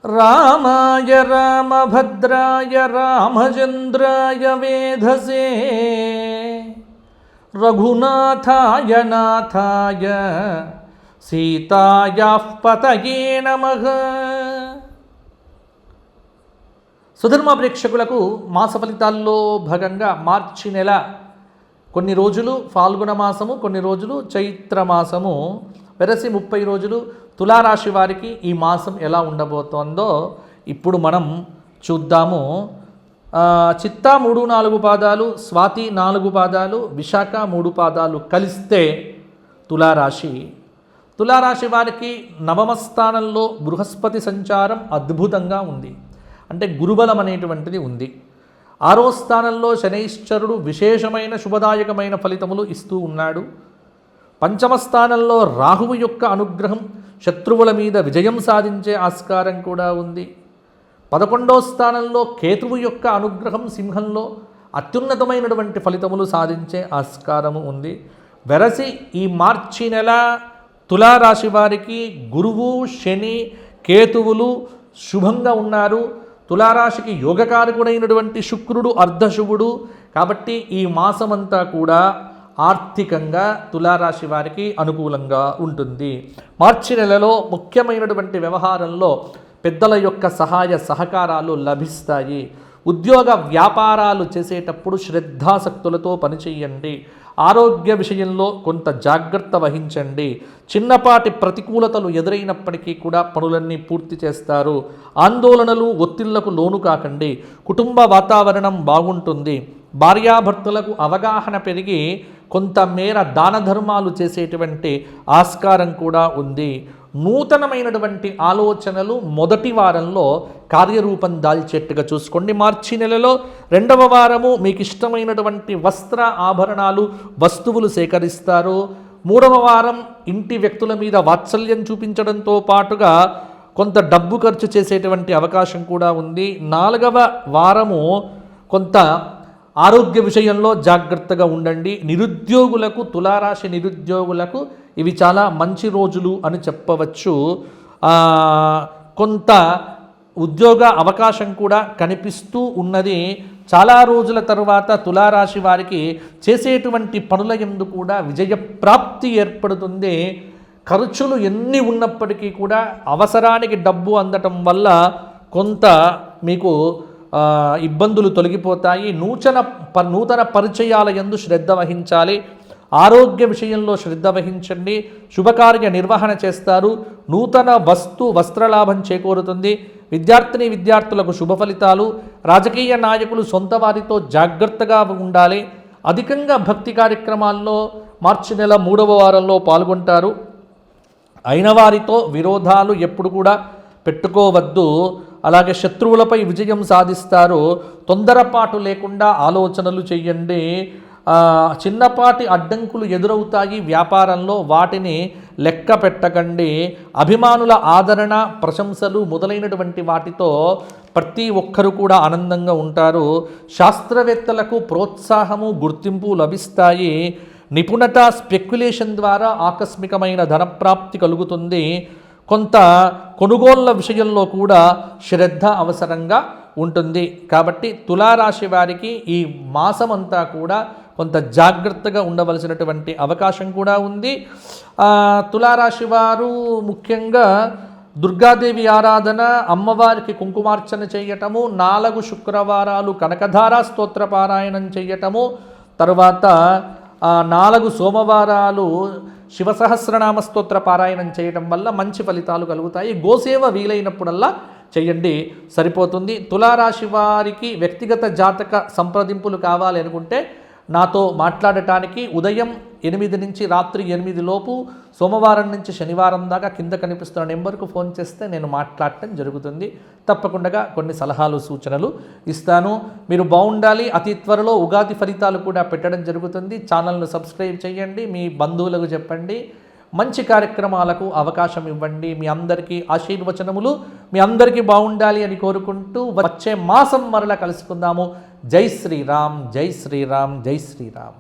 రామాయ రామభద్రాయ రామచంద్రాయ వేధసే రఘునాథాయ నాథాయ సీతాయాః పతయే నమః. సుధర్మ ప్రేక్షకులకు మాస ఫలితాల్లో భాగంగా మార్చి నెల కొన్ని రోజులు ఫాల్గుణ మాసము, కొన్ని రోజులు చైత్ర మాసము, వెరసి 30 రోజులు తులారాశి వారికి ఈ మాసం ఎలా ఉండబోతోందో ఇప్పుడు మనం చూద్దాము. చిత్తా 3-4 పాదాలు, స్వాతి 4 పాదాలు, విశాఖ 3 పాదాలు కలిస్తే తులారాశి వారికి నవమ స్థానంలో బృహస్పతి సంచారం అద్భుతంగా ఉంది. అంటే గురుబలం అనేటువంటిది ఉంది. 6వ స్థానంలో శనైశ్చరుడు విశేషమైన శుభదాయకమైన ఫలితములు ఇస్తూ ఉన్నాడు. 5వ స్థానంలో రాహువు యొక్క అనుగ్రహం శత్రువుల మీద విజయం సాధించే ఆస్కారం కూడా ఉంది. 11వ స్థానంలో కేతువు యొక్క అనుగ్రహం సింహంలో అత్యున్నతమైనటువంటి ఫలితములు సాధించే ఆస్కారము ఉంది. వెరసి ఈ మార్చి నెల తులారాశి వారికి గురువు, శని, కేతువులు శుభంగా ఉన్నారు. తులారాశికి యోగకారకుడైనటువంటి శుక్రుడు అర్ధశుభుడు. కాబట్టి ఈ మాసమంతా కూడా ఆర్థికంగా తులారాశి వారికి అనుకూలంగా ఉంటుంది. మార్చి నెలలో ముఖ్యమైనటువంటి వ్యవహారంలో పెద్దల యొక్క సహాయ సహకారాలు లభిస్తాయి. ఉద్యోగ వ్యాపారాలు చేసేటప్పుడు శ్రద్ధాసక్తులతో పనిచేయండి. ఆరోగ్య విషయంలో కొంత జాగ్రత్త వహించండి. చిన్నపాటి ప్రతికూలతలు ఎదురైనప్పటికీ కూడా పనులన్నీ పూర్తి చేస్తారు. ఆందోళనలు, ఒత్తిళ్లకు లోను కాకండి. కుటుంబ వాతావరణం బాగుంటుంది. భార్యాభర్తలకు అవగాహన పెరిగి కొంతమేర దాన ధర్మాలు చేసేటువంటి ఆస్కారం కూడా ఉంది. నూతనమైనటువంటి ఆలోచనలు మొదటి వారంలో కార్యరూపం దాల్చేట్టుగా చూసుకోండి. మార్చి నెలలో 2వ వారము మీకు ఇష్టమైనటువంటి వస్త్ర ఆభరణాలు, వస్తువులు సేకరిస్తారు. 3వ వారం ఇంటి వ్యక్తుల మీద వాత్సల్యం చూపించడంతో పాటుగా కొంత డబ్బు ఖర్చు చేసేటువంటి అవకాశం కూడా ఉంది. 4వ వారము కొంత ఆరోగ్య విషయంలో జాగ్రత్తగా ఉండండి. నిరుద్యోగులకు, తులారాశి నిరుద్యోగులకు ఇవి చాలా మంచి రోజులు అని చెప్పవచ్చు. కొంత ఉద్యోగ అవకాశం కూడా కనిపిస్తూ ఉన్నది. చాలా రోజుల తర్వాత తులారాశి వారికి చేసేటువంటి పనుల యందు కూడా విజయ ప్రాప్తి ఏర్పడుతుంది. ఖర్చులు ఎన్ని ఉన్నప్పటికీ కూడా అవసరానికి డబ్బు అందటం వల్ల కొంత మీకు ఇబ్బందులు తొలగిపోతాయి. నూతన పరిచయాల యందు శ్రద్ధ వహించాలి. ఆరోగ్య విషయంలో శ్రద్ధ వహించండి. శుభకార్య నిర్వహణ చేస్తారు. నూతన వస్త్రలాభం చేకూరుతుంది. విద్యార్థులకు శుభ ఫలితాలు. రాజకీయ నాయకులు సొంత వారితో జాగ్రత్తగా ఉండాలి. అధికంగా భక్తి కార్యక్రమాల్లో మార్చి నెల 3వ వారంలో పాల్గొంటారు. అయిన వారితో విరోధాలు ఎప్పుడు కూడా పెట్టుకోవద్దు. అలాగే శత్రువులపై విజయం సాధిస్తారు. తొందరపాటు లేకుండా ఆలోచనలు చేయండి. చిన్నపాటి అడ్డంకులు ఎదురవుతాయి వ్యాపారంలో, వాటిని లెక్క పెట్టకండి. అభిమానుల ఆదరణ, ప్రశంసలు మొదలైనటువంటి వాటితో ప్రతి ఒక్కరు కూడా ఆనందంగా ఉంటారు. శాస్త్రవేత్తలకు ప్రోత్సాహము, గుర్తింపు లభిస్తాయి. నిపుణత, స్పెక్యులేషన్ ద్వారా ఆకస్మికమైన ధనప్రాప్తి కలుగుతుంది. కొంత కొనుగోళ్ల విషయంలో కూడా శ్రద్ధ అవసరంగా ఉంటుంది. కాబట్టి తులారాశి వారికి ఈ మాసమంతా కూడా కొంత జాగ్రత్తగా ఉండవలసినటువంటి అవకాశం కూడా ఉంది. తులారాశి వారు ముఖ్యంగా దుర్గాదేవి ఆరాధన, అమ్మవారికి కుంకుమార్చన చేయటము, 4 శుక్రవారాలు కనకధారా స్తోత్ర పారాయణం చేయటము, తర్వాత 4 సోమవారాలు శివసహస్రనామ స్తోత్ర పారాయణం చేయటం వల్ల మంచి ఫలితాలు కలుగుతాయి. గోసేవ వీలైనప్పుడల్లా చేయండి, సరిపోతుంది. తులారాశి వారికి వ్యక్తిగత జాతక సంప్రదింపులు కావాలి అనుకుంటే నాతో మాట్లాడటానికి ఉదయం 8 నుంచి రాత్రి 8 లోపు, సోమవారం నుంచి శనివారం దాకా కింద కనిపిస్తున్న నెంబర్కు ఫోన్ చేస్తే నేను మాట్లాడటం జరుగుతుంది. తప్పకుండా కొన్ని సలహాలు, సూచనలు ఇస్తాను. మీరు బాగుండాలి. అతి త్వరలో ఉగాది ఫలితాలు కూడా పెట్టడం జరుగుతుంది. ఛానల్ను సబ్స్క్రైబ్ చేయండి, మీ బంధువులకు చెప్పండి. మంచి కార్యక్రమాలకు అవకాశం ఇవ్వండి. మీ అందరికీ ఆశీర్వచనములు. మీ అందరికీ బాగుండాలి అని కోరుకుంటూ వచ్చే మాసం మరలా కలుసుకుందాము. జై శ్రీరామ్, జై శ్రీరామ్, జై శ్రీరామ్.